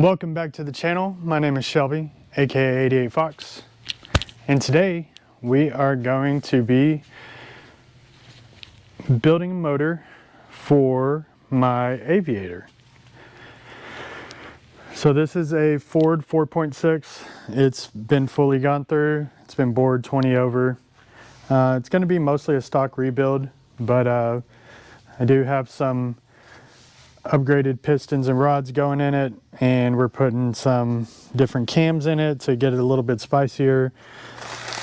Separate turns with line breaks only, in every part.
Welcome back to the channel. My name is Shelby, aka 88 Fox, and today we are going to be building a motor for my Aviator. So this is a Ford 4.6. It's been fully gone through. It's been bored 20 over. It's going to be mostly a stock rebuild, but I do have some upgraded pistons and rods going in it, and we're putting some different cams in it to get it a little bit spicier,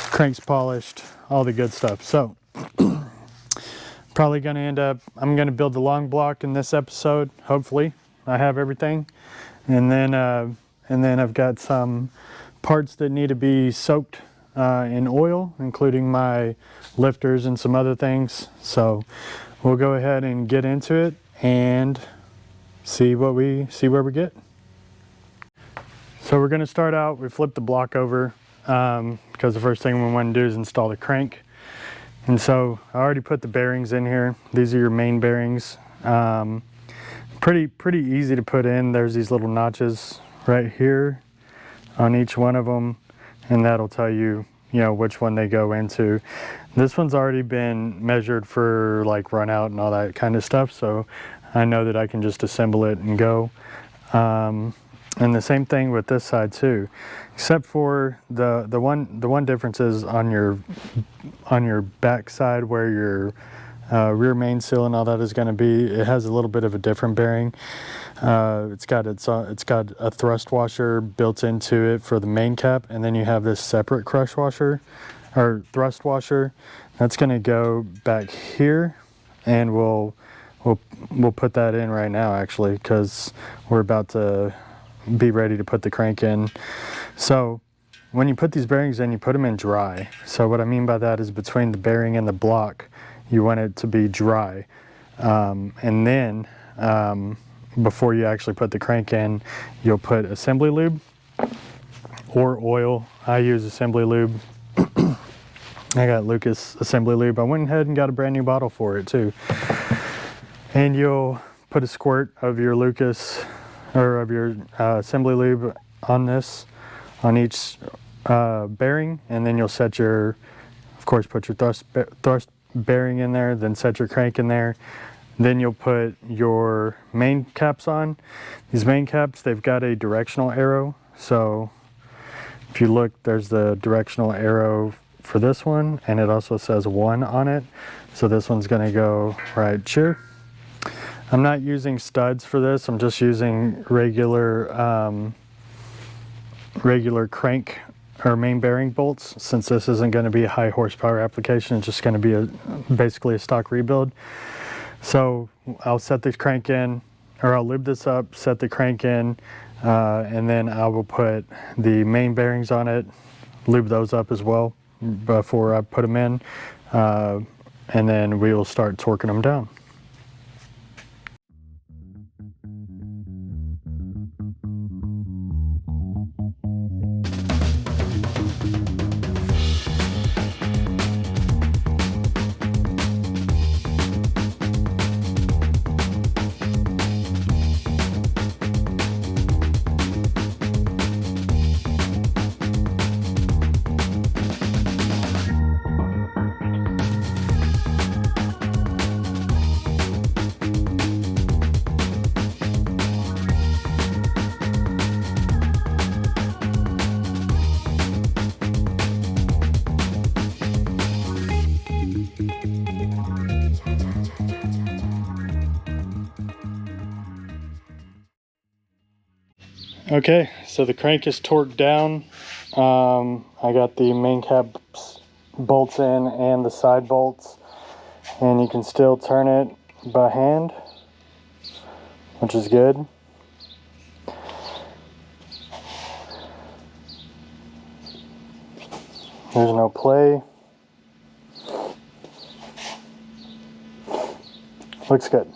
cranks polished, all the good stuff. So probably going to end up, I'm going to build the long block in this episode. Hopefully I have everything, and then I've got some parts that need to be soaked in oil, including my lifters and some other things. So we'll go ahead and get into it and see where we get. So we're going to start out, we flip the block over because the first thing we want to do is install the crank. And so I already put the bearings in here. These are your main bearings. Pretty easy to put in. There's these little notches right here on each one of them, and that'll tell you, which one they go into. This one's already been measured for like run out and all that kind of stuff, so I know that I can just assemble it and go. And the same thing with this side too, except for the one difference is on your back side where your rear main seal and all that is going to be. It has a little bit of a different bearing. It's got a thrust washer built into it for the main cap, and then you have this separate crush washer or thrust washer that's going to go back here, and we'll put that in right now actually, because we're about to be ready to put the crank in. So when you put these bearings in, you put them in dry. So what I mean by that is between the bearing and the block, you want it to be dry. And then before you actually put the crank in, you'll put assembly lube or oil. I use assembly lube. I got Lucas assembly lube. I went ahead and got a brand new bottle for it too. And you'll put a squirt of your Lucas or of your assembly lube on each bearing, and then you'll set your, of course, put your thrust bearing in there, then set your crank in there. Then you'll put your main caps on. These main caps, they've got a directional arrow. So if you look, there's the directional arrow for this one, and it also says 1 on it. So this one's going to go right here. I'm not using studs for this. I'm just using regular crank or main bearing bolts, since this isn't going to be a high horsepower application. It's just going to be basically a stock rebuild. So I'll set the crank in, or I'll lube this up, set the crank in, and then I will put the main bearings on it, lube those up as well before I put them in, and then we will start torquing them down. Okay, so the crank is torqued down. I got the main cap bolts in and the side bolts, and you can still turn it by hand, which is good. There's no play. Looks good.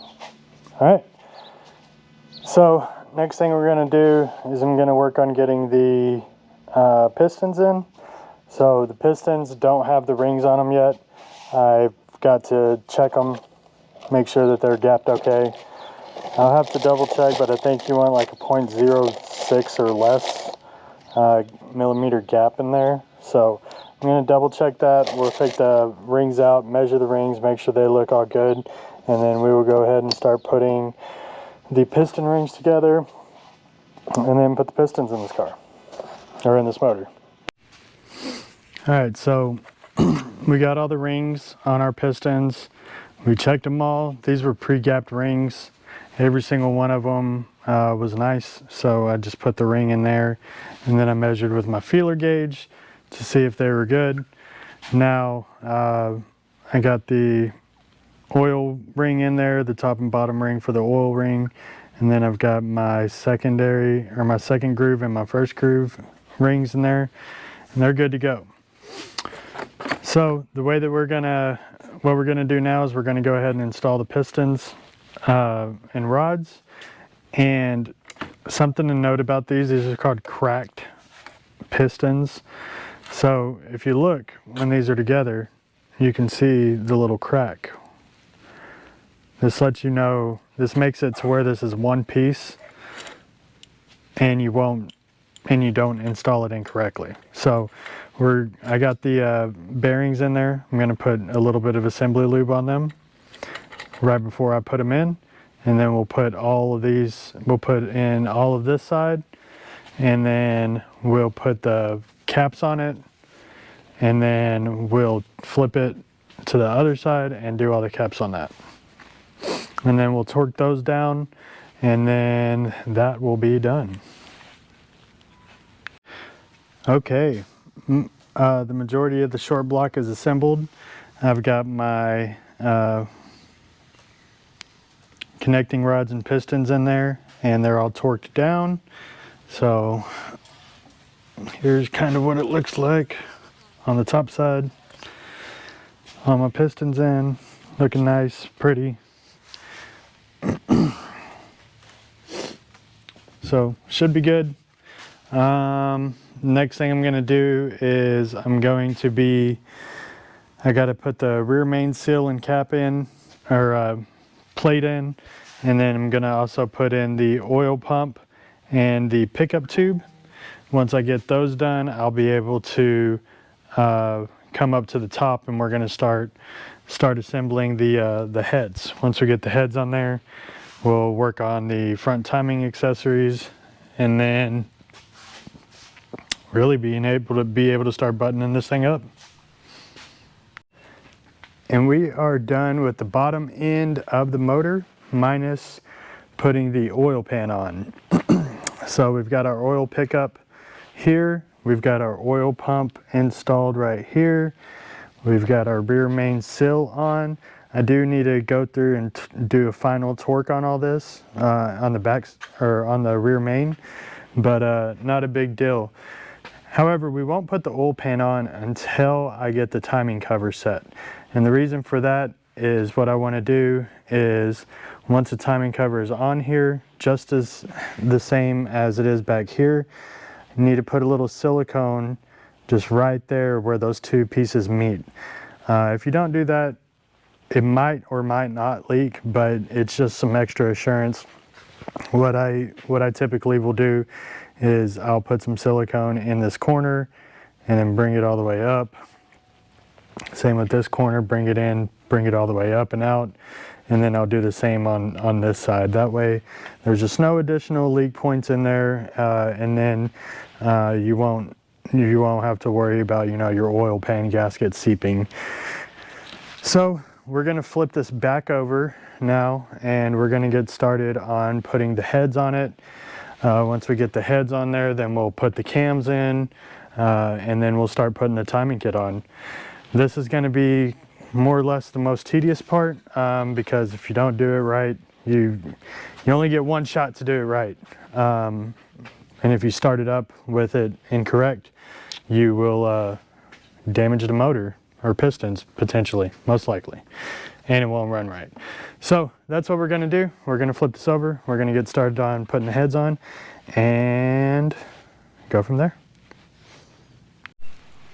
All right. So next thing we're going to do is I'm going to work on getting the pistons in. So the pistons don't have the rings on them yet. I've got to check them, make sure that they're gapped okay. I'll have to double check, but I think you want like a 0.06 or less millimeter gap in there. So I'm going to double check that. We'll take the rings out, measure the rings, make sure they look all good, and then we will go ahead and start putting the piston rings together and then put the pistons in this car, or in this motor. Alright, so we got all the rings on our pistons. We checked them all. These were pre-gapped rings. Every single one of them was nice, so I just put the ring in there, and then I measured with my feeler gauge to see if they were good. Now I got the oil ring in there, the top and bottom ring for the oil ring, and then I've got my secondary, or my second groove and my first groove rings in there, and they're good to go. So the way that what we're gonna do now is we're gonna go ahead and install the pistons and rods. And something to note about these are called cracked pistons. So if you look, when these are together, you can see the little crack. This lets you know, this makes it to where this is one piece and you don't install it incorrectly. So I got the bearings in there. I'm going to put a little bit of assembly lube on them right before I put them in, and then we'll put all of these, we'll put in all of this side, and then we'll put the caps on it, and then we'll flip it to the other side and do all the caps on that. And then we'll torque those down, and then that will be done. Okay, the majority of the short block is assembled. I've got my connecting rods and pistons in there, and they're all torqued down. So here's kind of what it looks like on the top side. All my pistons in, looking nice, pretty. So should be good. Next thing I'm going to do is I got to put the rear main seal and cap in, or plate in, and then I'm going to also put in the oil pump and the pickup tube. Once I get those done, I'll be able to come up to the top, and we're going to start assembling the heads. Once we get the heads on there, we'll work on the front timing accessories, and then really being able to start buttoning this thing up. And we are done with the bottom end of the motor, minus putting the oil pan on. So we've got our oil pickup here, we've got our oil pump installed right here, we've got our rear main seal on. I do need to go through and do a final torque on all this on the back, or on the rear main, but not a big deal. However, we won't put the oil pan on until I get the timing cover set. And the reason for that is, what I want to do is, once the timing cover is on here, just as the same as it is back here, you need to put a little silicone just right there where those two pieces meet. If you don't do that, it might or might not leak, but it's just some extra assurance. What I typically will do is I'll put some silicone in this corner and then bring it all the way up. Same with this corner, bring it in, bring it all the way up and out, and then I'll do the same on this side. That way there's just no additional leak points in there, and then you won't have to worry about, your oil pan gasket seeping. So we're going to flip this back over now, and we're going to get started on putting the heads on it. Once we get the heads on there, then we'll put the cams in, and then we'll start putting the timing kit on. This is going to be more or less the most tedious part, because if you don't do it right, you only get one shot to do it right. And if you start it up with it incorrect, you will damage the motor or pistons, potentially, most likely, and it won't run right. So that's what we're going to do. We're going to flip this over, we're going to get started on putting the heads on, and go from there.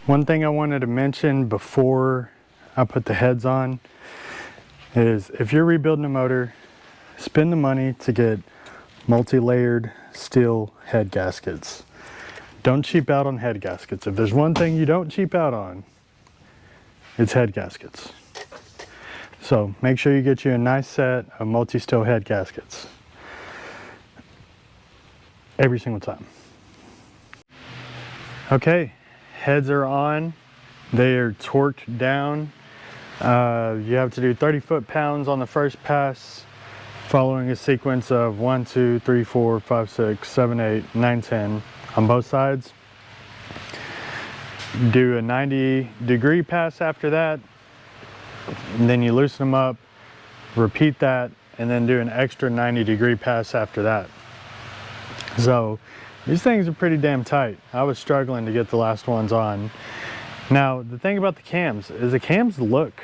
One thing I wanted to mention before I put the heads on is, if you're rebuilding a motor, spend the money to get multi-layered steel head gaskets. Don't cheap out on head gaskets. If there's one thing you don't cheap out on, it's head gaskets. So make sure you get you a nice set of multi-steel head gaskets every single time. Okay, heads are on. They are torqued down. You have to do 30 foot-pounds on the first pass, following a sequence of 1, 2, 3, 4, 5, 6, 7, 8, 9, 10 on both sides. Do a 90-degree pass after that, and then you loosen them up, repeat that, and then do an extra 90-degree pass after that. So these things are pretty damn tight. I was struggling to get the last ones on. Now, the thing about the cams is the cams look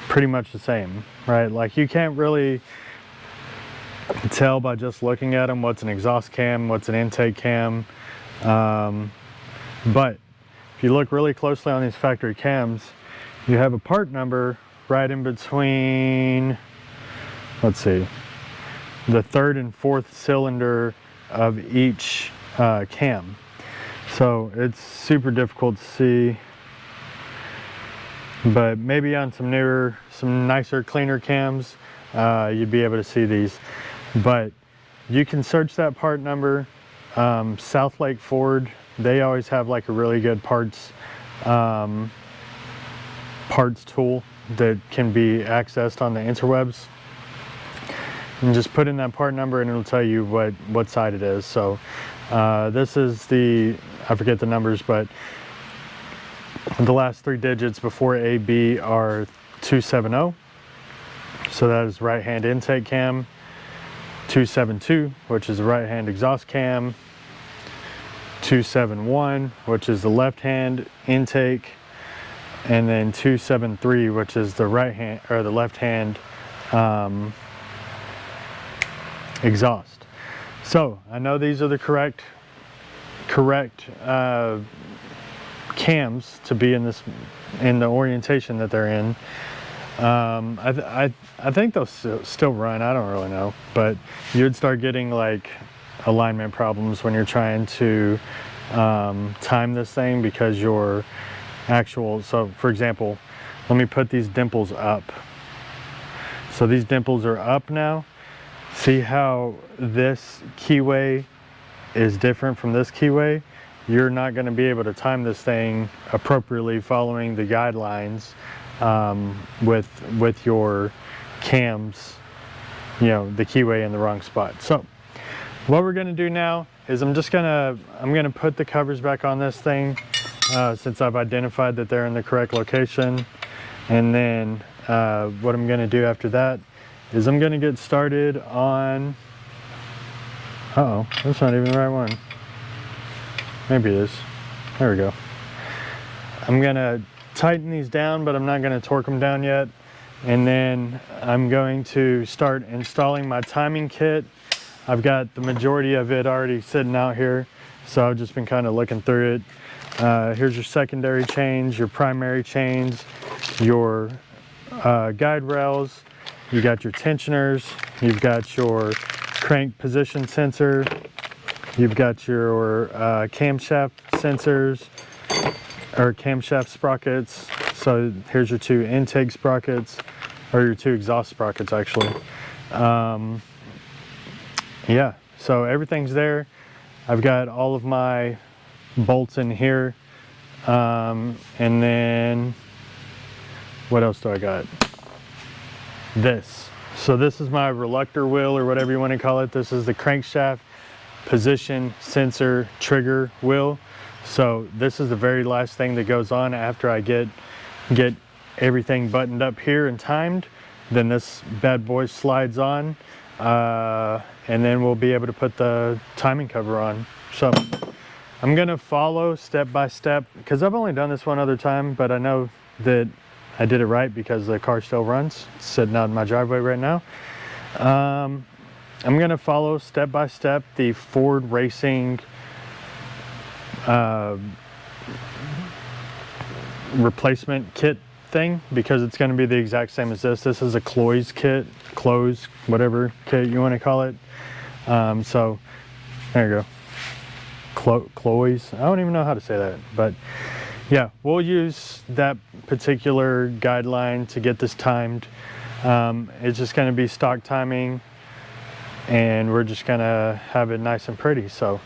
pretty much the same, right? Like, you can't really tell by just looking at them what's an exhaust cam, what's an intake cam. But if you look really closely on these factory cams, you have a part number right in between, let's see, the third and fourth cylinder of each cam. So it's super difficult to see, but maybe on some newer, some nicer, cleaner cams, you'd be able to see these. But you can search that part number. South Lake Ford, they always have like a really good parts tool that can be accessed on the interwebs. And just put in that part number and it'll tell you what side it is. So this is the, I forget the numbers, but the last 3 digits before AB are 270. So that is right hand intake cam. 272, which is the right hand exhaust cam. 271, which is the left hand intake. And then 273, which is the right hand or the left hand exhaust. So I know these are the correct cams to be in the orientation that they're in. I think they'll still run. I don't really know, but you'd start getting like alignment problems when you're trying to time this thing, because your actual, so for example, let me put these dimples up. So these dimples are up now. See how this keyway is different from this keyway? You're not going to be able to time this thing appropriately following the guidelines with your cams, you know, the keyway in the wrong spot. So what we're going to do now is I'm going to put the covers back on this thing since I've identified that they're in the correct location. And then what I'm going to do after that is I'm going to get started on, uh-oh, that's not even the right one. Maybe it is. There we go. I'm going to tighten these down, but I'm not going to torque them down yet. And then I'm going to start installing my timing kit. I've got the majority of it already sitting out here, so I've just been kind of looking through it. Here's your secondary chains, your primary chains, your guide rails. You got your tensioners, you've got your crank position sensor, you've got your camshaft sensors, or camshaft sprockets. So here's your 2 intake sprockets, or your 2 exhaust sprockets actually. Yeah, so everything's there. I've got all of my bolts in here. And then what else do I got? This. So this is my reluctor wheel, or whatever you want to call it. This is the crankshaft position sensor trigger wheel. So this is the very last thing that goes on after I get everything buttoned up here and timed. Then this bad boy slides on, and then we'll be able to put the timing cover on. So I'm gonna follow step by step, because I've only done this one other time, but I know that I did it right because the car still runs. It's sitting out in my driveway right now. I'm gonna follow step by step the Ford Racing replacement kit thing because it's going to be the exact same as this. This is a close kit, whatever kit you want to call it. So there you go. Cloys. I don't even know how to say that, but yeah, we'll use that particular guideline to get this timed. It's just going to be stock timing, and we're just going to have it nice and pretty. So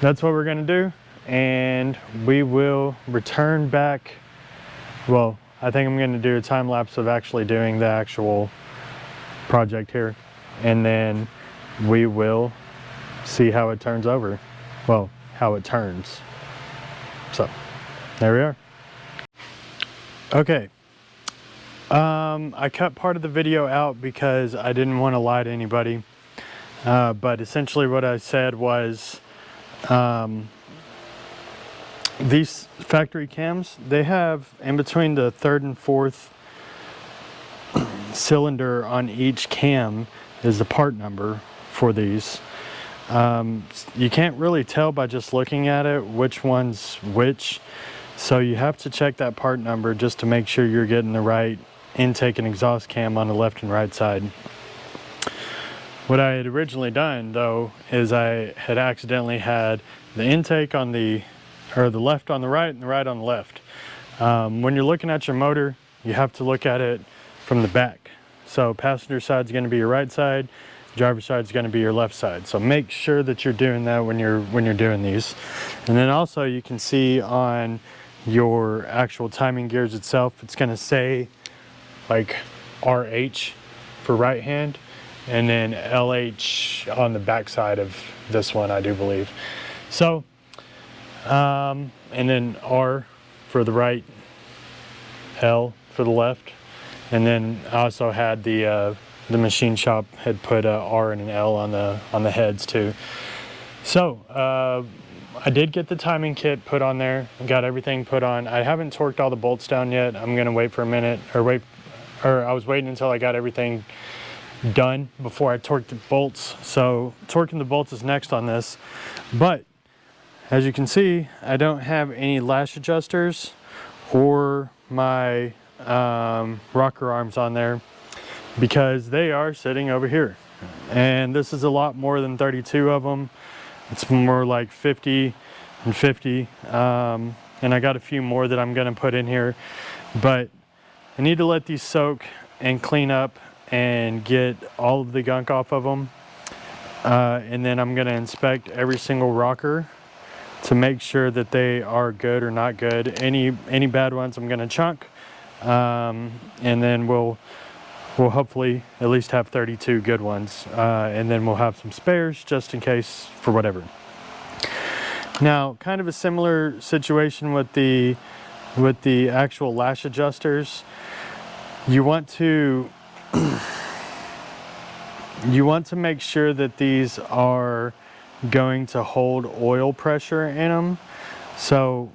that's what we're going to do, and we will return back. Well, I think I'm going to do a time lapse of actually doing the actual project here, and then we will see how it turns over. Well, how it turns. So there we are. Okay. I cut part of the video out because I didn't want to lie to anybody. But essentially what I said was, these factory cams, they have in between the 3rd and 4th cylinder on each cam is the part number for these. You can't really tell by just looking at it which one's which, so you have to check that part number just to make sure you're getting the right intake and exhaust cam on the left and right side. What I had originally done though is I had accidentally had the intake on the left on the right and the right on the left. When you're looking at your motor, you have to look at it from the back. So passenger side is going to be your right side, driver's side is going to be your left side. So make sure that you're doing that when you're doing these. And then also you can see on your actual timing gears itself, it's going to say like RH for right hand, and then LH on the back side of this one, I do believe. So, and then R for the right, L for the left. And then I also had the machine shop had put a R and an L on the heads too. So I did get the timing kit put on there, got everything put on. I haven't torqued all the bolts down yet. I'm gonna wait for a minute, or I was waiting until I got everything done before I torqued the bolts. So torquing the bolts is next on this. But as you can see, I don't have any lash adjusters or my rocker arms on there because they are sitting over here. And this is a lot more than 32 of them. It's more like 50 and 50. And I got a few more that I'm gonna put in here, but I need to let these soak and clean up and get all of the gunk off of them. And then I'm gonna inspect every single rocker to make sure that they are good or not good. Any bad ones I'm gonna chunk. And then we'll hopefully at least have 32 good ones. And then we'll have some spares just in case for whatever. Now, kind of a similar situation with the actual lash adjusters. You want to make sure that these are going to hold oil pressure in them. So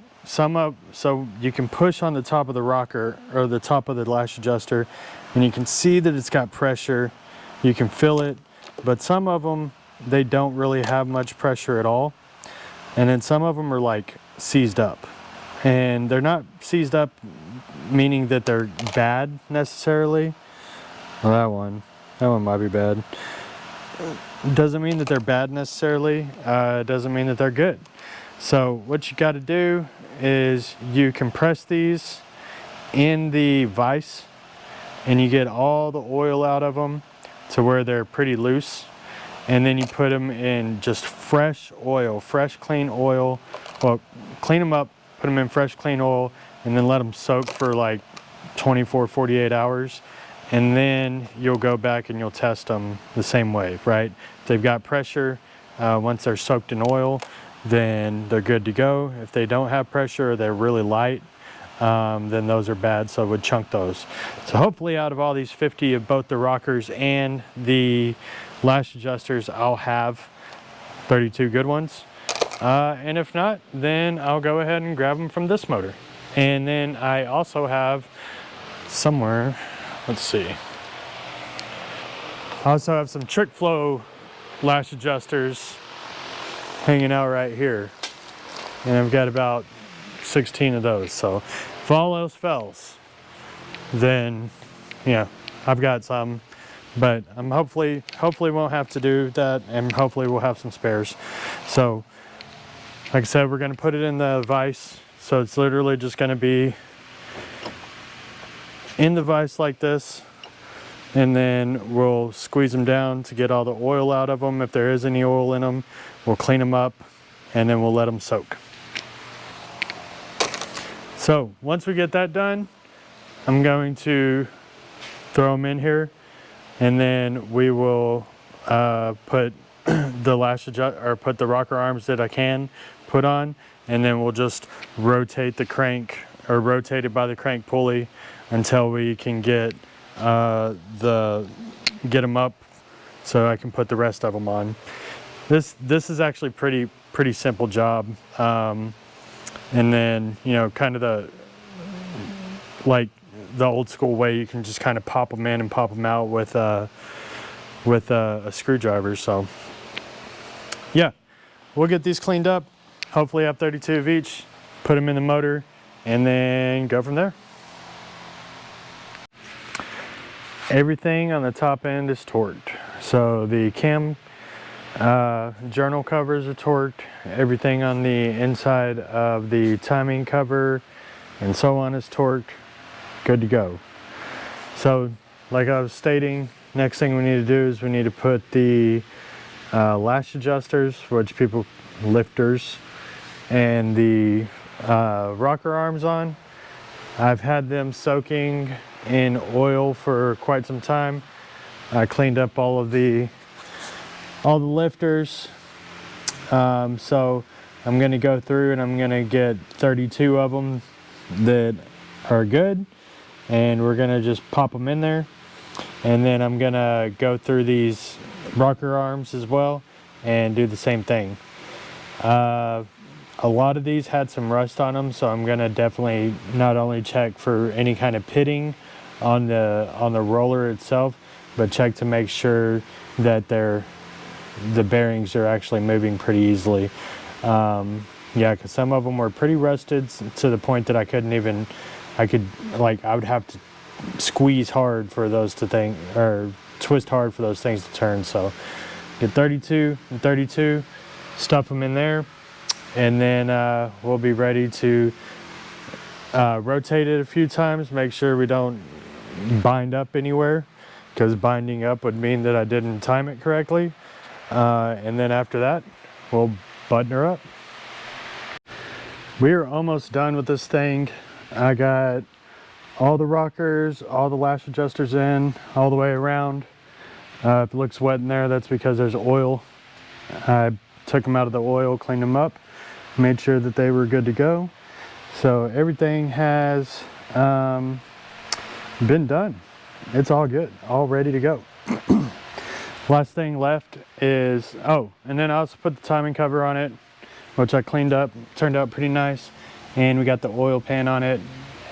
you can push on the top of the rocker or the top of the lash adjuster, and you can see that it's got pressure. You can feel it, but some of them, they don't really have much pressure at all. And then some of them are like seized up, and they're not seized up meaning that they're bad necessarily. Well, that one might be bad. Doesn't mean that they're bad necessarily. Doesn't mean that they're good. So what you got to do is you compress these in the vise, and you get all the oil out of them to where they're pretty loose. And then you put them in just fresh oil, fresh clean oil. Well, clean them up, put them in fresh clean oil, and then let them soak for like 24, 48 hours. And then you'll go back and you'll test them the same way, right? If they've got pressure, once they're soaked in oil, then they're good to go. If they don't have pressure or they're really light, then those are bad, so I would chunk those. So hopefully out of all these 50 of both the rockers and the lash adjusters, I'll have 32 good ones. And if not, then I'll go ahead and grab them from this motor. And then I also have somewhere, let's see, I also have some trick flow lash adjusters hanging out right here. And I've got about 16 of those. So if all else fails, then I've got some. But I'm hopefully won't have to do that, and hopefully we'll have some spares. So like I said, we're going to put it in the vise. So it's literally just going to be in the vise like this, and then we'll squeeze them down to get all the oil out of them. If there is any oil in them, we'll clean them up, and then we'll let them soak. So once we get that done, I'm going to throw them in here, and then we will put the lash adjust, or put the rocker arms that I can put on, and then we'll just rotate the crank, or rotate it by the crank pulley until we can get get them up so I can put the rest of them on. This is actually pretty simple job. And then kind of the old school way, you can just kind of pop them in and pop them out with a screwdriver. So yeah, we'll get these cleaned up, hopefully have 32 of each, put them in the motor, and then go from there. Everything on the top end is torqued. So the cam journal covers are torqued, everything on the inside of the timing cover and so on is torqued. Good to go. So like I was stating, next thing we need to do is we need to put the lash adjusters, which people lifters, and the rocker arms on. I've had them soaking in oil for quite some time. I cleaned up all the lifters. So I'm going to go through and I'm going to get 32 of them that are good, and we're going to just pop them in there. And then I'm going to go through these rocker arms as well and do the same thing. A lot of these had some rust on them, so I'm going to definitely not only check for any kind of pitting on the roller itself, but check to make sure that the bearings are actually moving pretty easily. Yeah, because some of them were pretty rusted to the point that I would have to squeeze hard for those or twist hard for those things to turn. So get 32 and 32, stuff them in there, and then we'll be ready to rotate it a few times, make sure we don't bind up anywhere, because binding up would mean that I didn't time it correctly. And then after that, we'll button her up. We're almost done with this thing. I got all the rockers, all the lash adjusters in, all the way around. If it looks wet in there, that's because there's oil. I took them out of the oil, cleaned them up, made sure that they were good to go. So everything has been done. It's all good, all ready to go. Last thing left is, and then I also put the timing cover on it, which I cleaned up, turned out pretty nice. And we got the oil pan on it,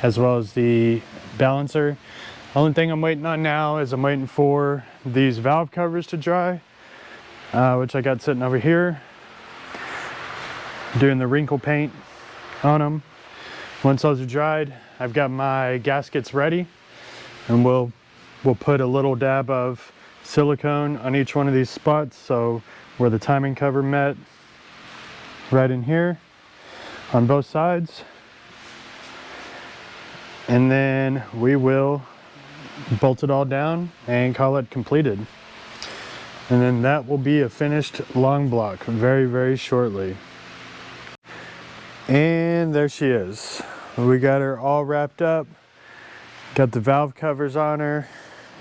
as well as the balancer. Only thing I'm waiting on now is I'm waiting for these valve covers to dry, which I got sitting over here, doing the wrinkle paint on them. Once those are dried, I've got my gaskets ready, and we'll put a little dab of silicone on each one of these spots, so where the timing cover met, right in here on both sides. And then we will bolt it all down and call it completed. And then that will be a finished long block very, very shortly. And there she is. We got her all wrapped up. Got the valve covers on her.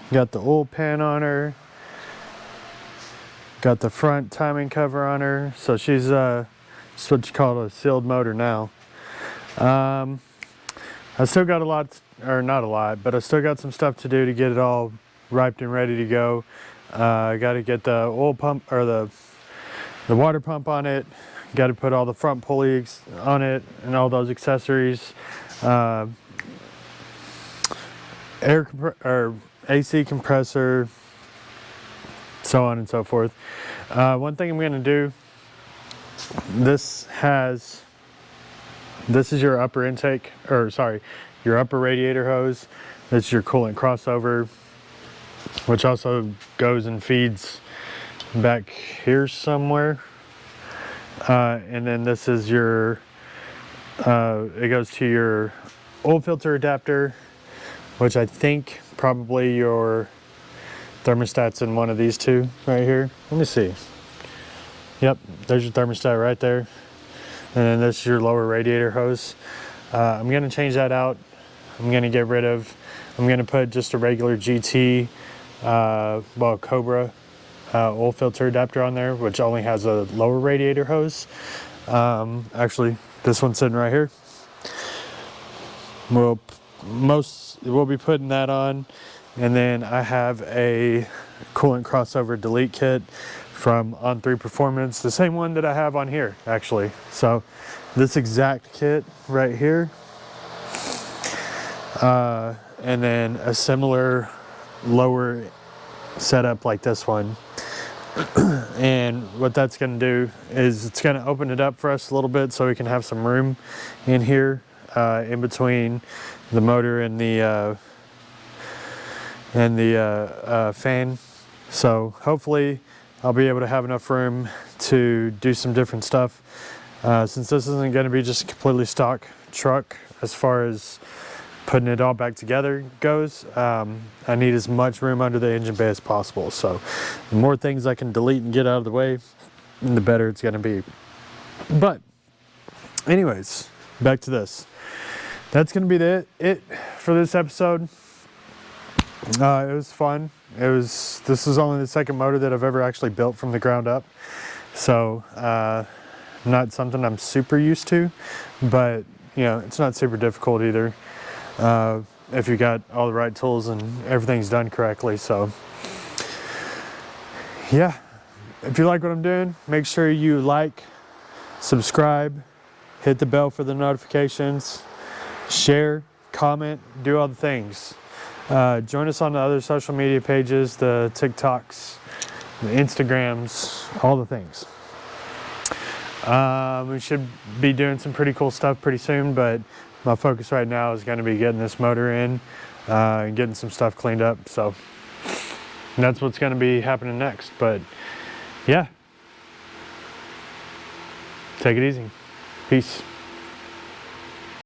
Got the oil pan on her. Got the front timing cover on her. So she's what you call a sealed motor now. I still got not a lot, but I still got some stuff to do to get it all ripe and ready to go. I got to get the oil pump, or the water pump on it. Got to put all the front pulleys on it and all those accessories. AC compressor, so on and so forth. One thing I'm going to do, this is your upper intake, your upper radiator hose. That's your coolant crossover, which also goes and feeds back here somewhere. And then this is your, it goes to your oil filter adapter, which I think probably your thermostat's in one of these two right here. Let me see. Yep, there's your thermostat right there. And then this is your lower radiator hose. I'm gonna change that out. I'm gonna get rid of, I'm gonna put just a regular GT, well, Cobra oil filter adapter on there, which only has a lower radiator hose. Actually, this one's sitting right here. We'll be putting that on, and then I have a coolant crossover delete kit from On3 Performance, the same one that I have on here actually. So this exact kit right here, and then a similar lower setup like this one. And what that's going to do is it's going to open it up for us a little bit so we can have some room in here, in between the motor and the fan. So hopefully I'll be able to have enough room to do some different stuff, since this isn't going to be just a completely stock truck as far as putting it all back together goes. I need as much room under the engine bay as possible. So the more things I can delete and get out of the way, the better it's going to be. But anyways, back to this. That's going to be it for this episode. It was fun. This is only the second motor that I've ever actually built from the ground up. So not something I'm super used to, but you know, it's not super difficult either. If you got all the right tools and everything's done correctly. So yeah, if you like what I'm doing, make sure you like, subscribe, hit the bell for the notifications, share, comment, do all the things. Join us on the other social media pages, the TikToks, the Instagrams, all the things. We should be doing some pretty cool stuff pretty soon, but my focus right now is going to be getting this motor in and getting some stuff cleaned up. So that's what's going to be happening next. But yeah, take it easy. Peace.